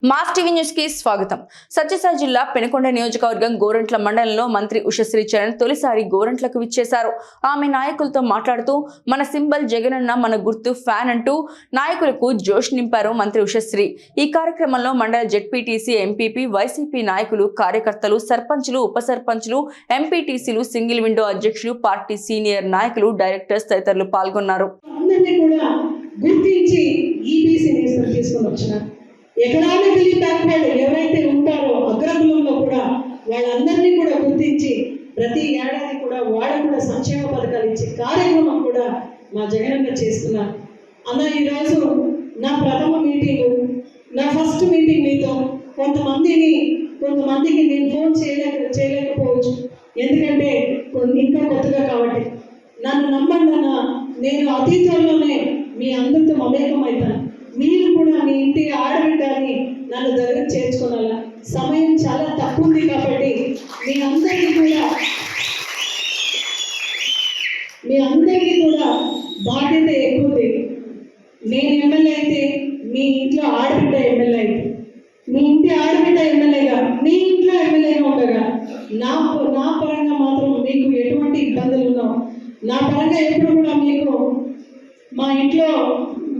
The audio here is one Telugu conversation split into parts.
మాస్ టీవీ న్యూస్ కి స్వాగతం. సత్యసాయి జిల్లా పెనుకొండ నియోజకవర్గం గోరంట్ల మండలంలో మంత్రి ఉషశ్రీ చరణ్ తొలిసారి గోరంట్లకు విచ్చేశారు. ఆమె నాయకులతో మాట్లాడుతూ మన సింబల్ జగనన్న మన గుర్తు ఫ్యాన్ అంటూ నాయకులకు జోష్ నింపారు మంత్రి ఉషశ్రీ. ఈ కార్యక్రమంలో మండల జెడ్పీటీసీ, ఎంపీపీ, వైసీపీ నాయకులు, కార్యకర్తలు, సర్పంచులు, ఉప సర్పంచులు, ఎంపీటీసీలు, సింగిల్ విండో అధ్యక్షులు, పార్టీ సీనియర్ నాయకులు, డైరెక్టర్స్ తదితరులు పాల్గొన్నారు. ఎకనామికలీ బ్యాక్వర్డ్ ఎవరైతే ఉంటారో అగ్రకులంలో కూడా వాళ్ళందరినీ కూడా గుర్తించి ప్రతి ఏడాది కూడా వాళ్ళు కూడా సంక్షేమ పథకాలు ఇచ్చే కార్యక్రమం కూడా మా జగనన్న చేస్తున్నారు. అన్న ఈరోజు నా ప్రథమ మీటింగు, నా ఫస్ట్ మీటింగ్ మీతో. కొంతమందికి నేను ఫోన్ చేయలేకపోవచ్చు, ఎందుకంటే ఇంకా కొత్తగా కాబట్టి. నన్ను నమ్మండి అన్న, నేను అతి త్వరలోనే మీ అందరితో మమేకం అవుతాను. మీరు కూడా మీ ఇంటి ఆడబిడ్డని నన్ను దగ్గర చేర్చుకోవాలా. సమయం చాలా తక్కువ ఉంది కాబట్టి మీ అందరికీ కూడా బాధ్యత ఎక్కువ ఉంది. నేను ఎమ్మెల్యే అయితే మీ ఇంట్లో ఆడబిడ్డ ఎమ్మెల్యే అయితే, మీ ఇంటి ఆడబిడ్డ ఎమ్మెల్యేగా, మీ ఇంట్లో ఎమ్మెల్యేగా ఉండగా నా పరంగా మాత్రం మీకు ఎటువంటి ఇబ్బందులు ఉన్నావు, నా పరంగా ఎప్పుడు కూడా మీకు మా ఇంట్లో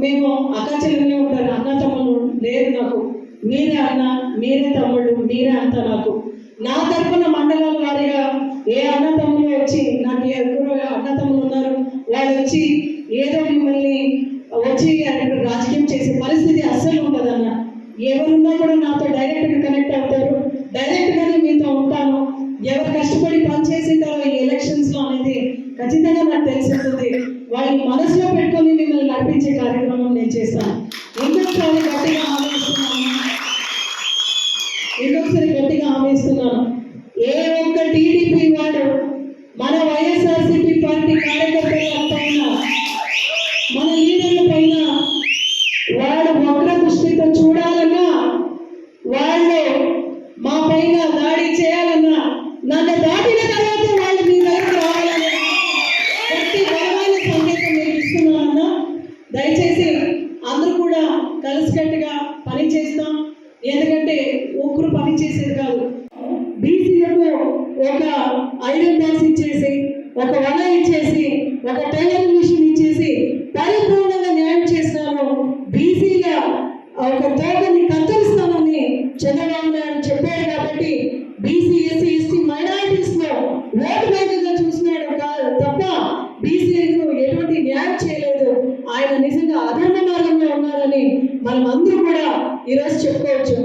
మేము అక్క చెల్లెలే ఉంటారు, అన్న తమ్ముళ్ళు లేరు నాకు. మీరే అన్న, మీరే తమ్ముళ్ళు, మీరే అంత నాకు. నా తరఫున మండలాల వారిగా ఏ అన్న తమ్ముళ్ళు వచ్చి, నాకు ఎవరు అన్న తమ్ముళ్ళు ఉన్నారు, వాళ్ళు వచ్చి ఏదో మిమ్మల్ని వచ్చి రాజకీయం చేసే పరిస్థితి అస్సలు ఉండదన్న. ఎవరున్నా కూడా నాతో డైరెక్ట్గా కనెక్ట్ అవుతారు, డైరెక్ట్గానే మీతో ఉంటాను. ఎవరు కష్టపడి పనిచేసింటారో ఈ ఎలక్షన్స్లో అనేది ఖచ్చితంగా నాకు తెలిసింది. వాళ్ళని మనసులో పెట్టుకొని మిమ్మల్ని నడిపించే కార్యక్రమం నేను చేస్తాను. ఇంకొకసారి గట్టిగా హామీ ఇస్తున్నాను. ఏ ఒక్క టీడీపీ వాడు మన వైఎస్ఆర్సీపీ పార్టీ కార్యకర్తల పైన, మన లీడర్ల పైన వాడు వక్ర దృష్టితో చూడాలన్నా, వాళ్ళు మా పైన దాడి చేయాలన్నా, నన్ను దాటిన తర్వాత వాళ్ళు మీ దగ్గర రావాలని గట్టి బలమైన సంకేతం మీకు ఇస్తున్నానన్నా. దయచేసి అందరూ కూడా కలిసికట్టుగా పని చేస్తాం. ఎందుకంటే ఒక్కరు పని చేసేది కాదు. బీసీలకు ఒక ఐరన్ బాక్స్ ఇచ్చేసి, ఒక వల ఇచ్చేసి, ఒక టైలరింగ్ మిషన్ ఇచ్చేసి పరిపూర్ణంగా న్యాయం చేస్తాను. బీసీగా ఒక తోటని కత్తిరిస్తానని చంద్రబాబు నాయుడు చెప్పాడు. కాబట్టి బీసీ, ఎస్సీ, ఎస్టీ, మైనారిటీస్ లో ఓటు బ్యాంకుగా చూసినాడు తప్ప బీసీలకు ఎటువంటి న్యాయం చేయలేదు. ఆయన నిజంగా అధర్మ మార్గంలో ఉన్నారని మనం అందరూ కూడా ఈరోజు చెప్పుకోవచ్చు.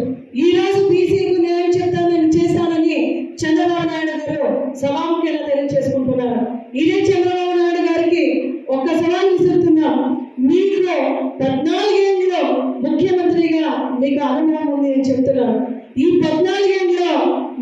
ఈ రోజు బీసీలకు న్యాయం చేస్తానని చంద్రబాబు నాయుడు గారు సభాముఖ్యంగా తెలియజేసుకుంటున్నారు. ఇదే చంద్రబాబు నాయుడు గారికి ఒక్క సవాల్ విసురుతున్నాం. మీకు 14 ఏళ్ళలో ముఖ్యమంత్రిగా మీకు అనుభవం ఉంది అని చెప్తున్నారు. ఈ 14 ఏళ్ళలో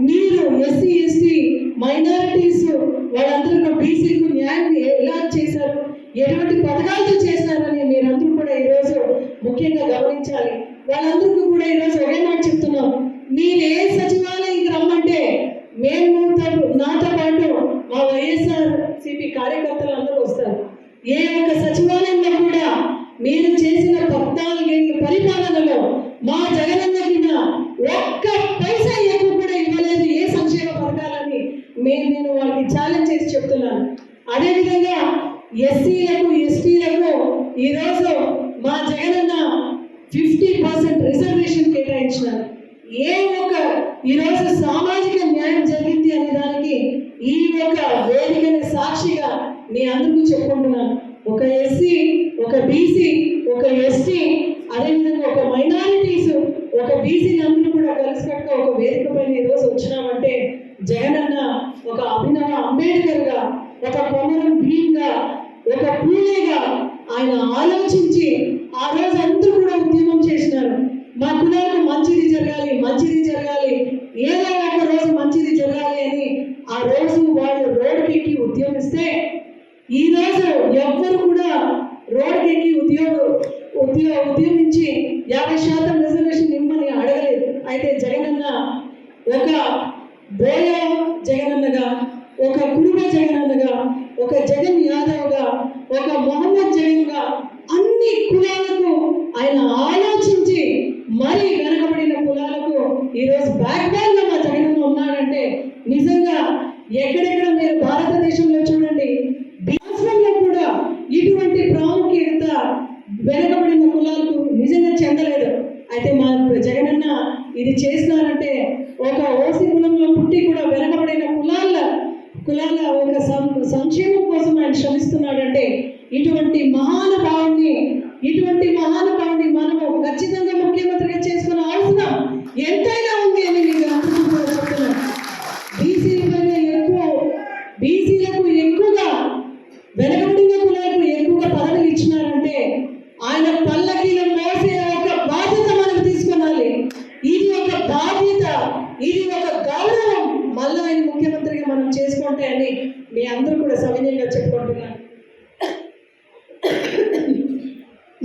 మీరు ఎస్సీ, ఎస్టీ, మైనారిటీస్ వాళ్ళందరూ బీసీకు న్యాయం ఎలా చేశారు, ఎటువంటి పథకాలతో చేశారని మీరందరూ కూడా ఈరోజు ముఖ్యంగా గమనించాలి. వాళ్ళందరికీ కూడా ఈరోజు ఒకే మాట చెప్తున్నాం. మీరు ఏ సచివాలయంకి రమ్మంటే మేము నాతో పాటు మా వైఎస్ఆర్సీపీ కార్యకర్తలు అందరూ వస్తారు. ఏ ఒక్క సచివాలయంలో కూడా మీరు చేసిన 14 ఏళ్ళ పరిపాలనలో మా జగనన్నకి ఒక్క పైసా ఎక్కువ కూడా ఇవ్వలేదు ఏ సంక్షేమ పథకాలని నేను వాళ్ళకి ఛాలెంజ్ చేసి చెప్తున్నాను. అదేవిధంగా ఎస్సీలకు, ఎస్టీలకు ఈరోజు మా జగనన్న 50% రిజర్వేషన్ కేటాయించినారు. ఏ ఒక్క ఈరోజు సామాజిక న్యాయం జరిగింది అనే దానికి ఈ ఒక వేదికని సాక్షిగా మీ అందరికీ చెప్పుకుంటున్నాను. ఒక ఎస్సీ, ఒక బీసీ, ఒక ఎస్టీ, అదేవిధంగా ఒక మైనారిటీస్, ఒక బీసీని అందరూ కూడా కలిసికట్టుగా ఒక వేదిక పైన ఈరోజు వచ్చినామంటే జగనన్న ఒక అభినవ అంబేద్కర్గా, ఒక కొమరం భీమ్గా, ఒక పూలేగా ఆయన ఆలోచించి ఆ రోజు అందరూ కూడా ఉద్యమం చేసినారు. మా కులాలకు మంచిది జరగాలి, ఏదో ఒక రోజు మంచిది జరగాలి అని ఆ రోజు వాళ్ళు రోడ్డుకి ఉద్యమిస్తే ఈ రోజు ఎవ్వరు కూడా రోడ్డుకి ఉద్యమించి 50% రిజర్వేషన్ ఇమ్మని అడగలేదు. అయితే జగనన్న ఒక బోయ జగనన్నగా, ఒక కురుబ జగనన్నగా, ఒక జగన్ యాదవ్గా, ఒక మొహమ్మద్ జగన్గా అన్ని కులాలకు ఆయన ఆలోచించి మరి వెనకబడిన ఈరోజు బ్యాక్ బోన్ లో మా జగనన్న ఉన్నాడంటే నిజంగా ఎక్కడెక్కడ మీరు భారతదేశంలో చూడండి, రాష్ట్రంలో కూడా ఇటువంటి ప్రాముఖ్యత వెనుకబడిన కులాలకు నిజంగా చెందలేదు. అయితే మా జగనన్న ఇది చేసినారంటే ఒక ఓసీ కులంలో పుట్టి కూడా వెనుకబడిన కులాల ఒక సంక్షేమం కోసం ఆయన శ్రమిస్తున్నాడంటే ఇటువంటి మహానుభావుని మనము ఖచ్చితంగా ముఖ్యమంత్రిగా చేసుకునే అవసరం ఎంతైనా ఉంది అని మీకు అందరికీ కూడా చెప్తున్నాను. బీసీలకు ఎక్కువగా వెనుకబడిన కులాలకు ఎక్కువగా పదవులు ఇచ్చినారంటే ఆయన పల్లకీలో మోసే ఒక బాధ్యత మనం తీసుకున్నాలి. ఇది ఒక బాధ్యత, ఇది ఒక గౌరవం మళ్ళీ ఆయన ముఖ్యమంత్రిగా మనం చేసుకుంటే అని మీ అందరూ కూడా సవినయంగా చెప్పుకుంటున్నాను.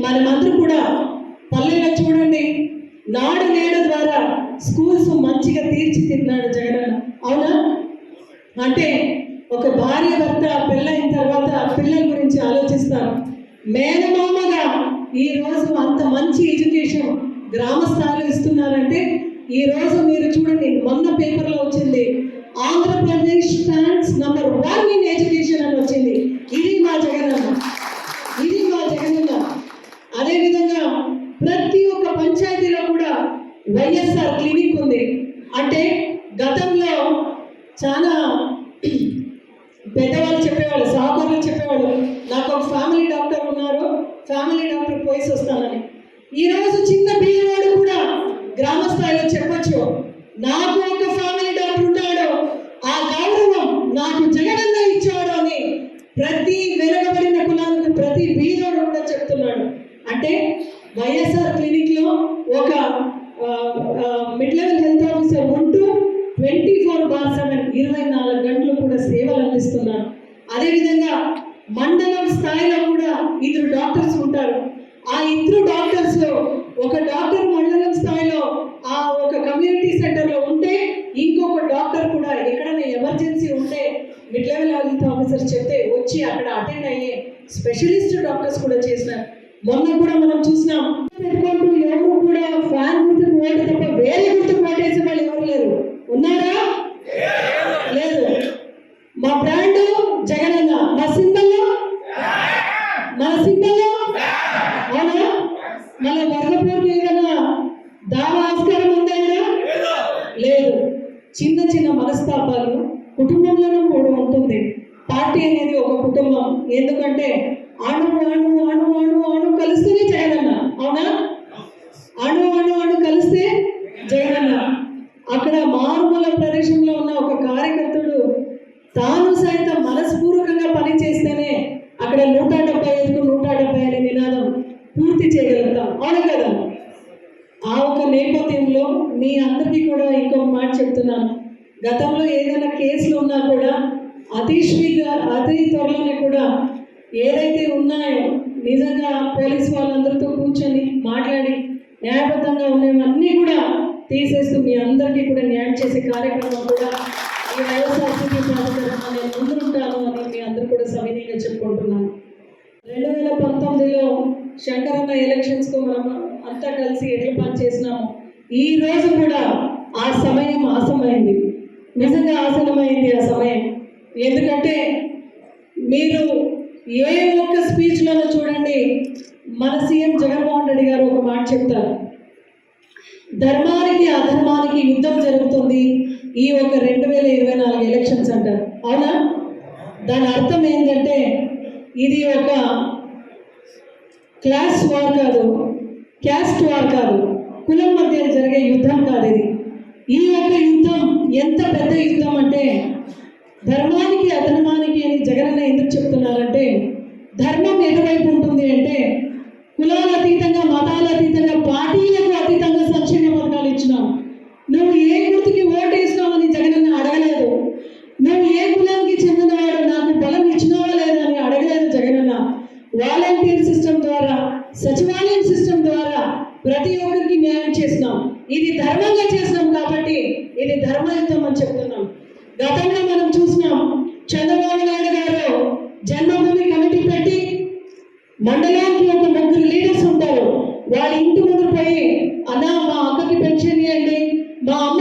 మనమందరూ కూడా పల్లెల్లో చూడండి, నాడు నేడు ద్వారా స్కూల్స్ మంచిగా తీర్చిదిద్దినాడు జగనన్న. అవునా? అంటే ఒక భార్య భర్త పెళ్ళైన తర్వాత పిల్లల గురించి ఆలోచిస్తారు. మేనమామగా ఈరోజు అంత మంచి ఎడ్యుకేషన్ గ్రామ స్థాయిలో ఇస్తున్నారంటే ఈరోజు మీరు చూడండి, మొన్న పేపర్లో వచ్చింది Andhra Pradesh stands number 1 in education అని వచ్చింది. ఇది మా జగనన్న. అదేవిధంగా ప్రతి ఒక్క పంచాయతీలో కూడా వైఎస్ఆర్ క్లినిక్ ఉంది. అంటే గతంలో చాలా పెద్దవాళ్ళు చెప్పేవాళ్ళు, సహకారులు చెప్పేవాళ్ళు, నాకు ఒక ఫ్యామిలీ డాక్టర్ ఉన్నారు, ఫ్యామిలీ డాక్టర్ పోయి వస్తానని. ఈరోజు చిన్న పిల్లవాడు కూడా గ్రామ స్థాయిలో చెప్పొచ్చు, నాకు ఒక ఫ్యామిలీ డాక్టర్ ఉన్నాడు, ఆ గౌరవం నాకు జగనన్న ఇచ్చాడు అని ప్రతి వెనుకబడిన కులాలకు ప్రతి బీదోడు కూడా చెప్తున్నాడు. అంటే వైఎస్ఆర్ క్లినిక్లో ఒక మిడ్ లెవెల్ హెల్త్ ఆఫీసర్ ఉంటూ 24/7 24 గంటలు కూడా సేవలు అందిస్తున్నారు. అదేవిధంగా మండలం స్థాయిలో కూడా 2 డాక్టర్స్ ఉంటారు. ఆ 2 డాక్టర్స్లో ఒక డాక్టర్ మండలం స్థాయిలో ఆ ఒక కమ్యూనిటీ సెంటర్లో ఉంటే ఇంకొక డాక్టర్ కూడా ఎక్కడైనా ఎమర్జెన్సీ ఉంటే మిడ్ లెవెల్ హెల్త్ ఆఫీసర్ చెప్తే వచ్చి అక్కడ అటెండ్ అయ్యే స్పెషలిస్ట్ డాక్టర్స్ కూడా చేసినారు. మొన్న కూడా మనం చూసినాం, పెట్టుకుంటూ ఎవరు కూడా ఫ్యాన్ గుర్తుకు ఓటు తప్ప వేరే గుర్తుకు ఓటేసే వాళ్ళు ఎవరు లేరు. ఉన్నారా? లేదు. మా బ్రాండ్ జగనన్న, మా సింబల్ అవునా? మన వర్గపూర్కి ఏదైనా దావా ఆస్కారం ఉందా? లేదు. చిన్న మనస్తాపాలు కుటుంబంలోనూ కూడా ఉంటుంది. పార్టీ అనేది ఒక కుటుంబం. ఎందుకంటే అణు కలిస్తేనే జగనన్న. అవునా? అణు కలిస్తే జగనన్న. అక్కడ మారుమూల ప్రదేశంలో ఉన్న ఒక కార్యకర్తడు తాను సైతం మనస్పూర్వకంగా పని చేస్తేనే అక్కడ 175కు 175 నినాదం పూర్తి చేయగలుగుతాం. అవును కదా? ఆ ఒక నేపథ్యంలో మీ అందరికీ కూడా ఇంకొక మాట చెప్తున్నాను. గతంలో ఏదైనా కేసులు ఉన్నా కూడా అతి త్వరలోనే కూడా ఏదైతే ఉన్నాయో నిజంగా పోలీసు వాళ్ళందరితో కూర్చొని మాట్లాడి న్యాయబద్ధంగా ఉన్నవన్నీ కూడా తీసేస్తూ మీ అందరికీ కూడా న్యాయం చేసే కార్యక్రమం కూడా ఈ వైఎస్ఆర్సీపీ ప్రాధికారంగా నేను ముందుంటాను అని మీ అందరూ కూడా సవినీయంగా చెప్పుకుంటున్నాను. 2019లో శంకరన్న ఎలక్షన్స్కు మనం అంతా కలిసి ఎట్లా పని చేసినాము. ఈ రోజు కూడా ఆ సమయం ఆసమైంది, నిజంగా ఆసనమైంది ఆ సమయం. ఎందుకంటే మీరు ఏ ఒక్క స్పీచ్లోనూ చూడండి, మన సీఎం జగన్మోహన్ రెడ్డి గారు ఒక మాట చెప్తారు, ధర్మానికి అధర్మానికి యుద్ధం జరుగుతుంది ఈ ఒక 2024 ఎలక్షన్స్ అంటారు. అవునా? దాని అర్థం ఏంటంటే ఇది ఒక క్లాస్ వార్ కాదు, క్యాస్ట్ వార్ కాదు, కులం మధ్య జరిగే యుద్ధం కాదు. ఈ యొక్క యుద్ధం ఎంత పెద్ద యుద్ధం అంటే ధర్మానికి అధర్మానికి అని జగనన్న ఎందుకు చెప్తున్నారంటే, ధర్మం ఎటువైపు ఉంటుంది అంటే కులాల అతీతంగా, మతాల అతీతంగా, పార్టీలకు అతీతంగా సంక్షేమ పథకాలు ఇచ్చినాం. నువ్వు ఏ గుర్తుకి ఓటు వేసినావు అని జగనన్న అడగలేదు. నువ్వు ఏ కులానికి చెందినవాడు, నాకు బలం ఇచ్చినావా లేదా అని అడగలేదు జగనన్న. వాలంటీర్ సిస్టమ్ ద్వారా, సచివాలయం సిస్టమ్ ద్వారా ప్రతి ఒక్కరికి న్యాయం చేసినాం. ఇది ధర్మంగా చేసినాం కాబట్టి ఇది ధర్మయుద్ధం అని చెప్తున్నాం. గతంలో మనం చూసినాం, చంద్రబాబు నాయుడు గారు జన్మభూమి కమిటీ పెట్టి మండలానికి ఒక 3 లీడర్స్ ఉంటారు. వాళ్ళ ఇంటి ముందు పోయి, అన్నా మా అక్కకి పెన్షన్ ఇవ్వండి, మా అమ్మ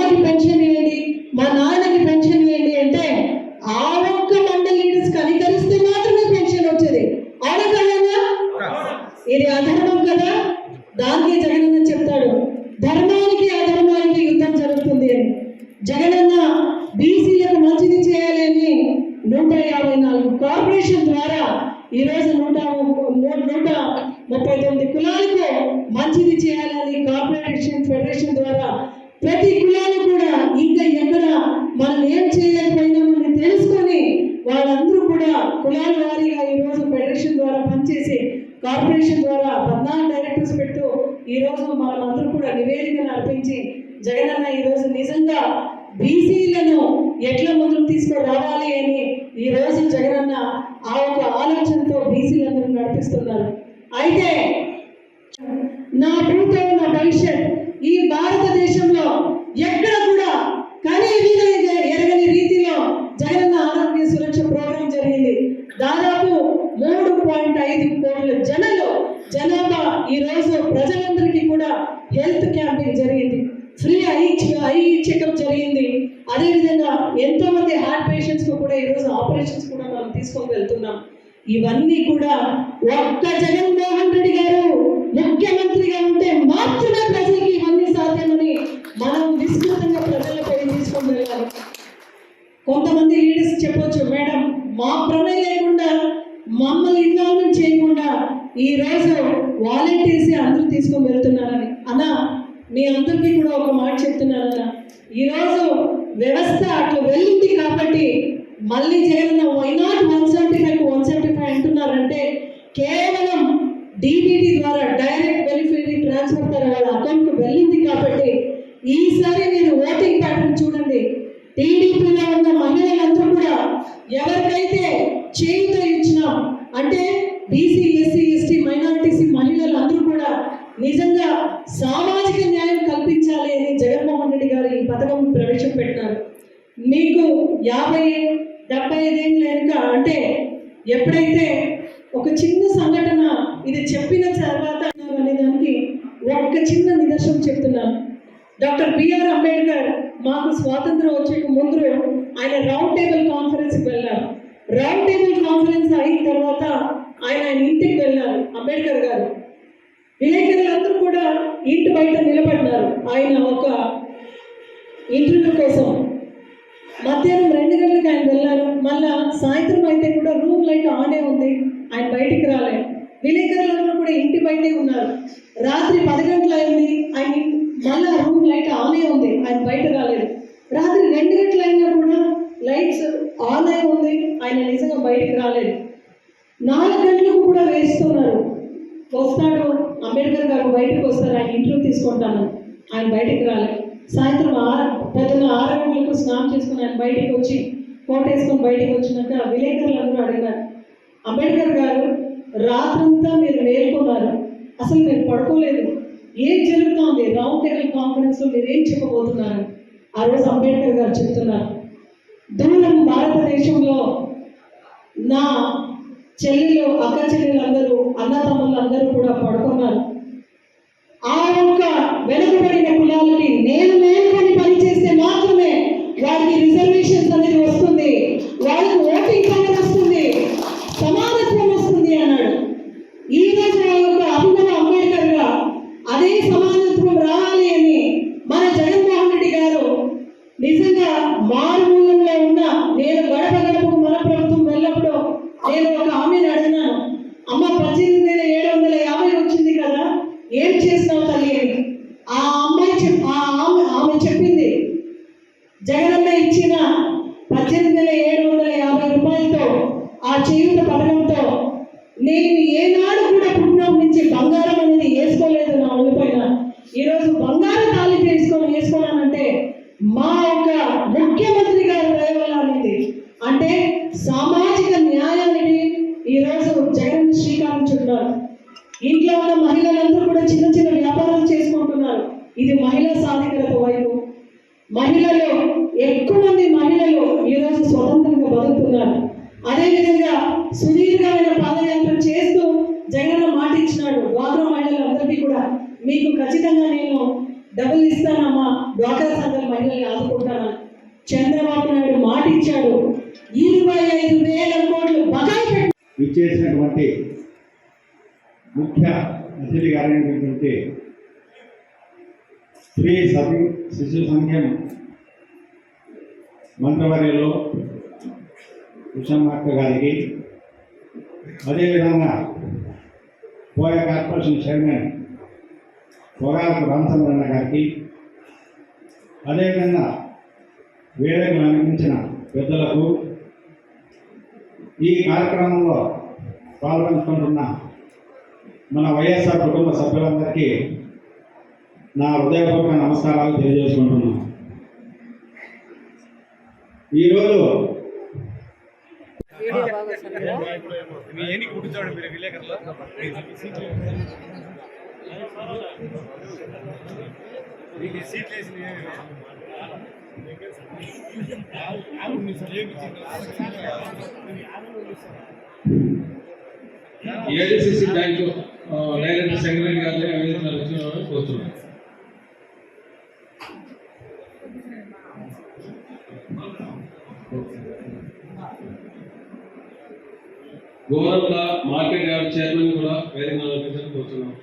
ప్రతి కులాలు కూడా ఇంకా ఎక్కడ మనం ఏం చేయలేకపోయినామని తెలుసుకొని వాళ్ళందరూ కూడా కులాల వారీగా ఈరోజు ఫెడరేషన్ ద్వారా పనిచేసి కార్పొరేషన్ ద్వారా 14 డైరెక్టర్స్ పెడుతూ ఈరోజు మనమందరూ కూడా నివేదికను అర్పించి జగనన్న ఈరోజు నిజంగా బీసీలను ఎట్లా ముందుకు తీసుకురావాలి అని ఈరోజు జగనన్న ఆ ఒక ఆలోచనతో బీసీలందరూ నడిపిస్తున్నారు. అయితే నా భూతో నా భవిష్యత్ ఈ భారతదేశంలో ఎక్కడ కూడా కానీ ఎరగని రీతిలో జగనన్న ఆరోగ్య సురక్ష ప్రోగ్రాం జరిగింది. దాదాపు 3.5 కోట్ల జనాభా ఈ రోజు ప్రజలందరికీ కూడా హెల్త్ క్యాంపింగ్ జరిగింది. ఫ్రీ ఐ చెకప్ జరిగింది. అదేవిధంగా ఎంతో మంది హార్ట్ పేషెంట్స్ కూడా ఈరోజు ఆపరేషన్స్ కూడా మనం తీసుకొని వెళ్తున్నాం. ఇవన్నీ కూడా ఒక్క జగన్మోహన్ రెడ్డి గారు ముఖ్యమంత్రిగా ఉంటే మాత్రమే ప్రజలకి ఇవన్నీ సాధ్యమని మనం విస్తృతంగా ప్రజలపై తీసుకొని వెళ్ళాలి. కొంతమంది లీడర్స్ చెప్పొచ్చు, మేడం మా ప్రమేయం లేకుండా మమ్మల్ని ఇన్వాల్వ్మెంట్ చేయకుండా ఈ రోజు వాలంటీర్స్ అందరూ తీసుకొని వెళ్తున్నారని. అన్నా మీ అందరికీ కూడా ఒక మాట చెప్తున్నారన్న, ఈరోజు వ్యవస్థ అట్లా వెళ్ళింది కాబట్టి మళ్ళీ జగన్ వై నాట్ 175 అంటున్నారంటే కేవలం డీబీటీ ద్వారా డైరెక్ట్ బెనిఫిట్ ట్రాన్స్ఫర్ ద్వారా వాళ్ళ అకౌంట్కి వెళ్ళింది కాబట్టి ఈసారి మీరు ఓటింగ్ ప్యాటర్న్ చూడండి. టీడీపీలో ఉన్న మహిళలందరూ కూడా ఎవరికైతే చేయుత ఇచ్చినాం అంటే బీసీ ఎస్సీ ఎస్టీ మైనారిటీస్ మహిళలందరూ కూడా నిజంగా సామాజిక న్యాయం కల్పించాలి అని జగన్మోహన్ రెడ్డి గారు ఈ పథకం ప్రవేశపెట్టినారు. మీకు 50-75 ఏళ్ళ వెనుక అంటే ఎప్పుడైతే ఒక చిన్న సంఘటన ఇది చెప్పిన తర్వాత అనే దానికి ఒక్క చిన్న నిదర్శనం చెప్తున్నాను. డాక్టర్ బిఆర్ అంబేద్కర్ మాకు స్వాతంత్రం వచ్చే ముందు ఆయన రౌండ్ టేబుల్ కాన్ఫరెన్స్కి వెళ్ళారు. రౌండ్ టేబుల్ కాన్ఫరెన్స్ అయిన తర్వాత ఆయన ఇంటికి వెళ్ళారు అంబేద్కర్ గారు. విలేకరులందరూ కూడా ఇంటి బయట నిలబడినారు ఆయన ఒక ఇంటర్వ్యూ కోసం. మధ్యాహ్నం 2 గంటలకు ఆయన వెళ్ళారు. మళ్ళా సాయంత్రం అయితే కూడా రూమ్ లైట్ ఆనే ఉంది, ఆయన బయటికి రాలేదు. విలేకరులందరూ కూడా ఇంటి బయటే ఉన్నారు. రాత్రి 10 గంటలు అయింది, ఆయన మళ్ళా రూమ్ లైట్ ఆనే ఉంది, ఆయన బయట రాలేదు. రాత్రి 2 గంటలు అయినా కూడా లైట్స్ ఆన్ అయి ఉంది, ఆయన నిజంగా బయటికి రాలేదు. 4 గంటలకు కూడా వేస్తున్నారు. వస్తాడు అంబేద్కర్ గారు బయటకు వస్తారు, ఆయన ఇంటర్వ్యూ తీసుకుంటాను, ఆయన బయటికి రాలేదు. సాయంత్రం పొద్దున్న 6 గంటలకు స్నానం చేసుకుని ఆయన బయటికి వచ్చి కోట్ వేసుకొని బయటికి వచ్చినాక విలేకరులు అందరూ అడిగారు, అంబేద్కర్ గారు రాత్రంతా మీరు మేల్కొన్నారు, అసలు మీరు పడుకోలేదు, ఏం జరుగుతుంది రౌండ్ టేబుల్ కాన్ఫరెన్స్లో మీరు ఏం చెప్పబోతున్నారు? ఆ రోజు అంబేద్కర్ గారు చెప్తున్నారు, దూరం భారతదేశంలో నా చెల్లెలు అక్క చెల్లెలందరూ అన్నతమ్ములు అందరూ కూడా పడుకున్నారు. ఆ ఒక్క వెనుకబడిన కులాలకి నేను మేల్కొని పనిచేస్తే మాత్రమే వారికి రిజర్వేషన్స్ అనేది వస్తుంది, వాళ్ళకి ఓటింగ్ పవర్ వస్తుంది, సమానత్వం వస్తుంది అన్నాడు. ఈ రోజు ఆ యొక్క అభినవ అంబేద్కర్ గా అదే సమానత్వం రావాలి అని మన జగన్మోహన్ రెడ్డి గారు నిజంగా మారుమూలంలో ఉన్న నేను గడప గడపకు మన ప్రభుత్వం వెళ్ళినప్పుడు నేను ఒక ఆమెను అడిగినాను, అమ్మ 18,750 వచ్చింది కదా, ఏం చేసినావు తల్లి అని. ఆ అమ్మాయి ఆమె చెప్పింది, జగనన్న ఇచ్చిన 18,750 రూపాయలతో ఆ చేయూత పథకంతో నేను ఏనాడు కూడా పుట్టిన నుంచి బంగారం అనేది వేసుకోలేదు నా ఒళ్ళపైన, ఈరోజు బంగారు తాళి వేసుకున్నానంటే మా యొక్క ముఖ్యమంత్రి గారి దయ వల్ల అనేది. అంటే సామాజిక న్యాయానికి ఈరోజు జగన్ శ్రీకారం చుట్టారు. ఇంట్లో ఉన్న మహిళలందరూ కూడా చిన్న చిన్న వ్యాపారాలు చేసుకుంటున్నారు. ఇది మహిళా సాధికారత వైపు. మహిళలు ఎక్కువ మంది మహిళలు ఈరోజు స్వతంత్రంగా బతుకుతున్నారు. అదేవిధంగా సుదీర్ఘమైన పాదయాత్ర చేస్తూ జగన్ మాట ఇచ్చినాడు డ్వాక్రా మహిళలందరికీ కూడా, మీకు ఖచ్చితంగా నేను డబ్బులు ఇస్తానమ్మా, డ్వాక్రా సంఘాల మహిళల్ని ఆదుకుంటాను. చంద్రబాబు నాయుడు మాట ఇచ్చాడు, 25,000 కోట్లు బకాయి పెట్టి ఇచ్చేసినటువంటి ముఖ్య అతిథి గారైనటువంటి స్త్రీ శిశు సంఘం మంత్రివర్యులు ఉషమ్మక్క గారికి, అదేవిధంగా కోయ కార్పొరేషన్ చైర్మన్ పొగాకు రామచంద్రన్న గారికి, అదేవిధంగా వేదికను అందించిన పెద్దలకు, ఈ కార్యక్రమంలో పాల్గొంటున్న మన వైఎస్ఆర్ కుటుంబ సభ్యులందరికీ నా హృదయపూర్వక నమస్కారాలు తెలియజేసుకుంటున్నాను. ఈరోజు ఏఐసిసి బ్యాంక్ డైరెక్టర్ సెక్రటరీ గారిని అభినందనలు కోరుతున్నాను. గోరంట్ల మార్కెట్ యార్డ్ చైర్మన్ కూడా వేదిక కోరుతున్నాం.